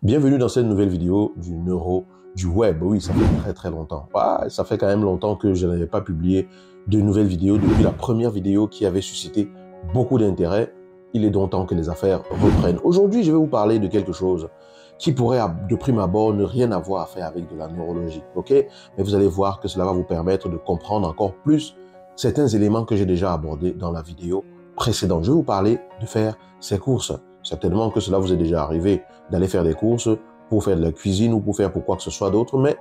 Bienvenue dans cette nouvelle vidéo du neuro du web. Oui, ça fait très longtemps. Ça fait quand même longtemps que je n'avais pas publié de nouvelles vidéos depuis la première vidéo qui avait suscité beaucoup d'intérêt. Il est donc temps que les affaires reprennent. Aujourd'hui, je vais vous parler de quelque chose qui pourrait de prime abord ne rien avoir à faire avec de la neurologie. Ok? Mais vous allez voir que cela va vous permettre de comprendre encore plus certains éléments que j'ai déjà abordés dans la vidéo précédente. Je vais vous parler de faire ses courses. Certainement que cela vous est déjà arrivé d'aller faire des courses pour faire de la cuisine ou pour faire pour quoi que ce soit d'autre, mais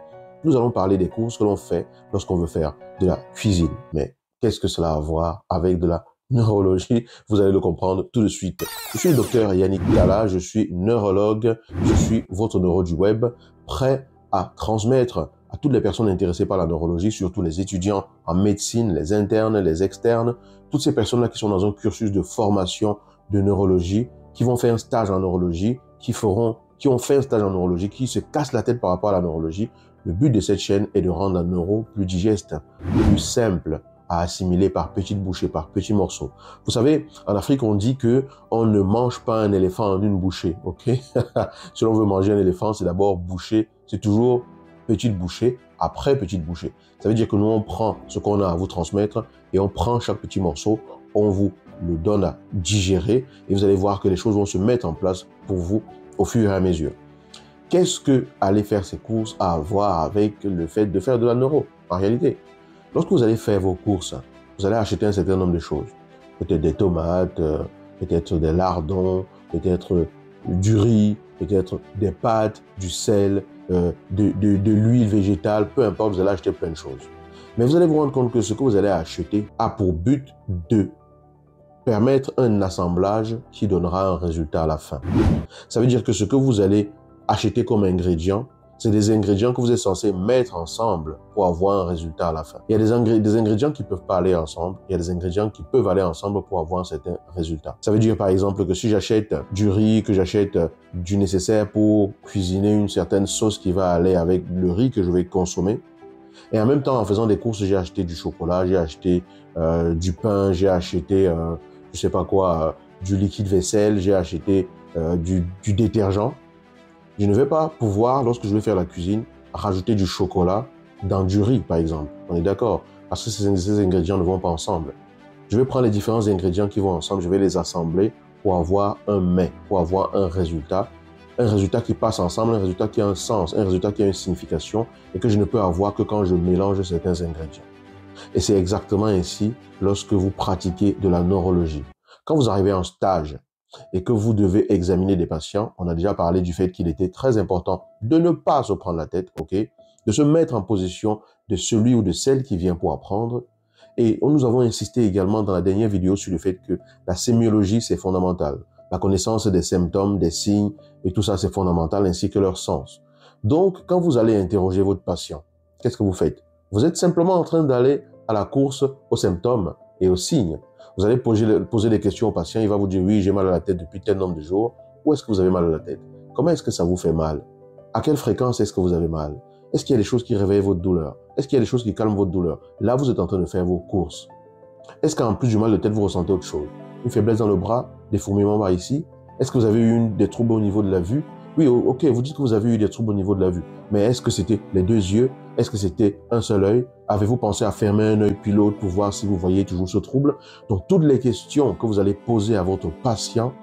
nous allons parler des courses que l'on fait lorsqu'on veut faire de la cuisine. Mais qu'est-ce que cela a à voir avec de la neurologie? Vous allez le comprendre tout de suite. Je suis le docteur Yannick Gala, je suis neurologue, je suis votre neuro du web, prêt à transmettre à toutes les personnes intéressées par la neurologie, surtout les étudiants en médecine, les internes, les externes, toutes ces personnes-là qui sont dans un cursus de formation de neurologie, qui vont faire un stage en neurologie, qui ont fait un stage en neurologie, qui se cassent la tête par rapport à la neurologie. Le but de cette chaîne est de rendre la neuro plus digeste, plus simple à assimiler par petites bouchées, par petits morceaux. Vous savez, en Afrique, on dit que on ne mange pas un éléphant en une bouchée, ok? Si l'on veut manger un éléphant, c'est d'abord boucher, c'est toujours petite bouchée, après petite bouchée. Ça veut dire que nous, on prend ce qu'on a à vous transmettre et on prend chaque petit morceau, on vous le donne à digérer et vous allez voir que les choses vont se mettre en place pour vous au fur et à mesure. Qu'est-ce que aller faire ses courses a à voir avec le fait de faire de la neuro? En réalité, lorsque vous allez faire vos courses, vous allez acheter un certain nombre de choses. Peut-être des tomates, peut-être des lardons, peut-être du riz, peut-être des pâtes, du sel, de l'huile végétale, peu importe, vous allez acheter plein de choses. Mais vous allez vous rendre compte que ce que vous allez acheter a pour but de permettre un assemblage qui donnera un résultat à la fin. Ça veut dire que ce que vous allez acheter comme ingrédients, c'est des ingrédients que vous êtes censé mettre ensemble pour avoir un résultat à la fin. Il y a des ingrédients qui ne peuvent pas aller ensemble, il y a des ingrédients qui peuvent aller ensemble pour avoir un certain résultat. Ça veut dire par exemple que si j'achète du riz, que j'achète du nécessaire pour cuisiner une certaine sauce qui va aller avec le riz que je vais consommer, et en même temps, en faisant des courses, j'ai acheté du chocolat, j'ai acheté du pain, j'ai acheté je sais pas quoi, du liquide vaisselle, j'ai acheté du détergent. Je ne vais pas pouvoir, lorsque je vais faire la cuisine, rajouter du chocolat dans du riz, par exemple. On est d'accord? Parce que ces ingrédients ne vont pas ensemble. Je vais prendre les différents ingrédients qui vont ensemble, je vais les assembler pour avoir un mets, pour avoir un résultat qui passe ensemble, un résultat qui a un sens, un résultat qui a une signification et que je ne peux avoir que quand je mélange certains ingrédients. Et c'est exactement ainsi lorsque vous pratiquez de la neurologie. Quand vous arrivez en stage et que vous devez examiner des patients, on a déjà parlé du fait qu'il était très important de ne pas se prendre la tête, ok, de se mettre en position de celui ou de celle qui vient pour apprendre. Et nous avons insisté également dans la dernière vidéo sur le fait que la sémiologie, c'est fondamental. La connaissance des symptômes, des signes et tout ça, c'est fondamental, ainsi que leur sens. Donc, quand vous allez interroger votre patient, qu'est-ce que vous faites? Vous êtes simplement en train d'aller à la course aux symptômes et aux signes. Vous allez poser des questions au patient, il va vous dire « oui, j'ai mal à la tête depuis tel nombre de jours ». Où est-ce que vous avez mal à la tête? Comment est-ce que ça vous fait mal? À quelle fréquence est-ce que vous avez mal? Est-ce qu'il y a des choses qui réveillent votre douleur? Est-ce qu'il y a des choses qui calment votre douleur? Là, vous êtes en train de faire vos courses. Est-ce qu'en plus du mal de tête, vous ressentez autre chose? Une faiblesse dans le bras, des fourmillements par ici? Est-ce que vous avez eu des troubles au niveau de la vue? Oui, ok, vous dites que vous avez eu des troubles au niveau de la vue. Mais est-ce que c'était les deux yeux? Est-ce que c'était un seul œil? Avez-vous pensé à fermer un œil puis l'autre pour voir si vous voyez toujours ce trouble? Donc, toutes les questions que vous allez poser à votre patient,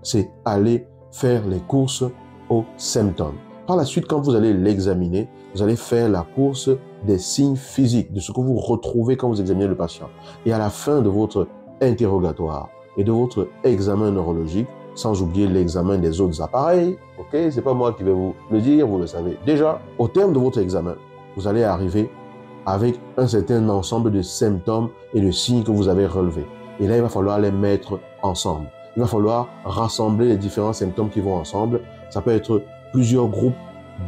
c'est aller faire les courses aux symptômes. Par la suite, quand vous allez l'examiner, vous allez faire la course des signes physiques, de ce que vous retrouvez quand vous examinez le patient. Et à la fin de votre interrogatoire et de votre examen neurologique, sans oublier l'examen des autres appareils, ok, c'est pas moi qui vais vous le dire, vous le savez déjà. Au terme de votre examen, vous allez arriver avec un certain ensemble de symptômes et de signes que vous avez relevés. Et là, il va falloir les mettre ensemble. Il va falloir rassembler les différents symptômes qui vont ensemble. Ça peut être plusieurs groupes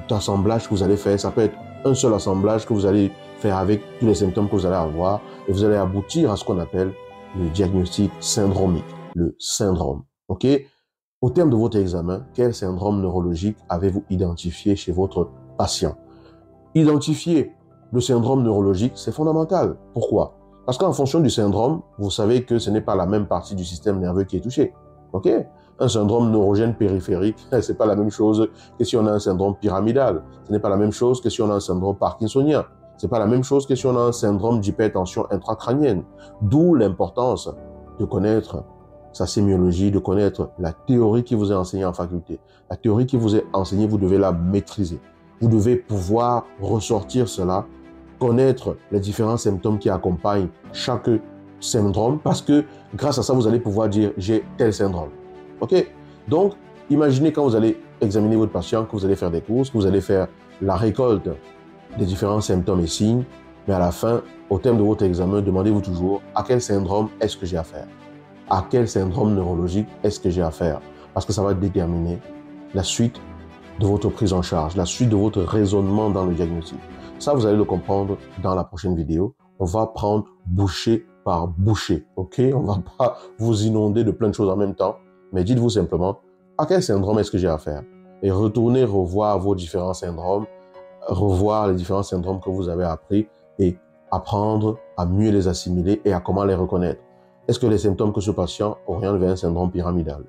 d'assemblage que vous allez faire. Ça peut être un seul assemblage que vous allez faire avec tous les symptômes que vous allez avoir. Et vous allez aboutir à ce qu'on appelle le diagnostic syndromique, le syndrome. Ok? Au terme de votre examen, quel syndrome neurologique avez-vous identifié chez votre patient? Identifier le syndrome neurologique, c'est fondamental. Pourquoi? Parce qu'en fonction du syndrome, vous savez que ce n'est pas la même partie du système nerveux qui est touchée. Ok? un syndrome neurogène périphérique, ce n'est pas la même chose que si on a un syndrome pyramidal. Ce n'est pas la même chose que si on a un syndrome parkinsonien. Ce n'est pas la même chose que si on a un syndrome d'hypertension intracrânienne. D'où l'importance de connaître sa sémiologie, de connaître la théorie qui vous est enseignée en faculté. La théorie qui vous est enseignée, vous devez la maîtriser. Vous devez pouvoir ressortir cela, connaître les différents symptômes qui accompagnent chaque syndrome, parce que grâce à ça, vous allez pouvoir dire « j'ai tel syndrome ». Ok? Donc, imaginez quand vous allez examiner votre patient, que vous allez faire des courses, que vous allez faire la récolte des différents symptômes et signes, mais à la fin, au terme de votre examen, demandez-vous toujours à quel syndrome est-ce que j'ai affaire? À quel syndrome neurologique est-ce que j'ai affaire? Parce que ça va déterminer la suite de votre prise en charge, la suite de votre raisonnement dans le diagnostic. Ça, vous allez le comprendre dans la prochaine vidéo. On va prendre bouchée par bouchée, ok? On ne va pas vous inonder de plein de choses en même temps, mais dites-vous simplement à quel syndrome est-ce que j'ai affaire? Et retournez revoir vos différents syndromes, revoir les différents syndromes que vous avez appris et apprendre à mieux les assimiler et à comment les reconnaître. Est-ce que les symptômes que ce patient orientent vers un syndrome pyramidal?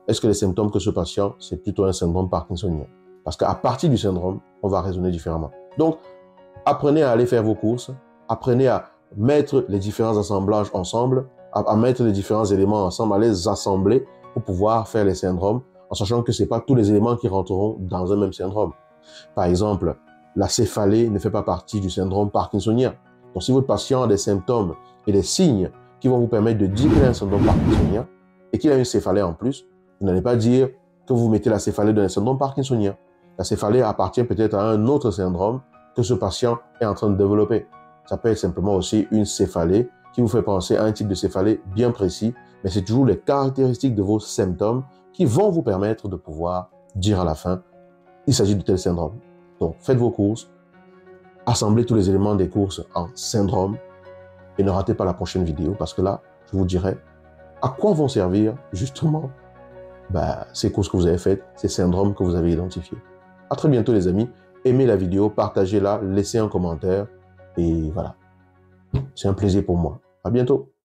Est-ce que les symptômes que ce patient, c'est plutôt un syndrome parkinsonien? Parce qu'à partir du syndrome, on va raisonner différemment. Donc, apprenez à aller faire vos courses, apprenez à mettre les différents assemblages ensemble, à mettre les différents éléments ensemble, à les assembler pour pouvoir faire les syndromes, en sachant que ce n'est pas tous les éléments qui rentreront dans un même syndrome. Par exemple, la céphalée ne fait pas partie du syndrome parkinsonien. Donc, si votre patient a des symptômes et des signes qui vont vous permettre de dire qu'il a un syndrome parkinsonien et qu'il a une céphalée en plus, vous n'allez pas dire que vous mettez la céphalée d'un syndrome parkinsonien. La céphalée appartient peut-être à un autre syndrome que ce patient est en train de développer. Ça peut être simplement aussi une céphalée qui vous fait penser à un type de céphalée bien précis, mais c'est toujours les caractéristiques de vos symptômes qui vont vous permettre de pouvoir dire à la fin, il s'agit de tel syndrome. Donc, faites vos courses, assemblez tous les éléments des courses en syndrome et ne ratez pas la prochaine vidéo parce que là, je vous dirai à quoi vont servir justement ces courses que vous avez faites, ces syndromes que vous avez identifiés. À très bientôt les amis. Aimez la vidéo, partagez-la, laissez un commentaire et voilà. C'est un plaisir pour moi. À bientôt.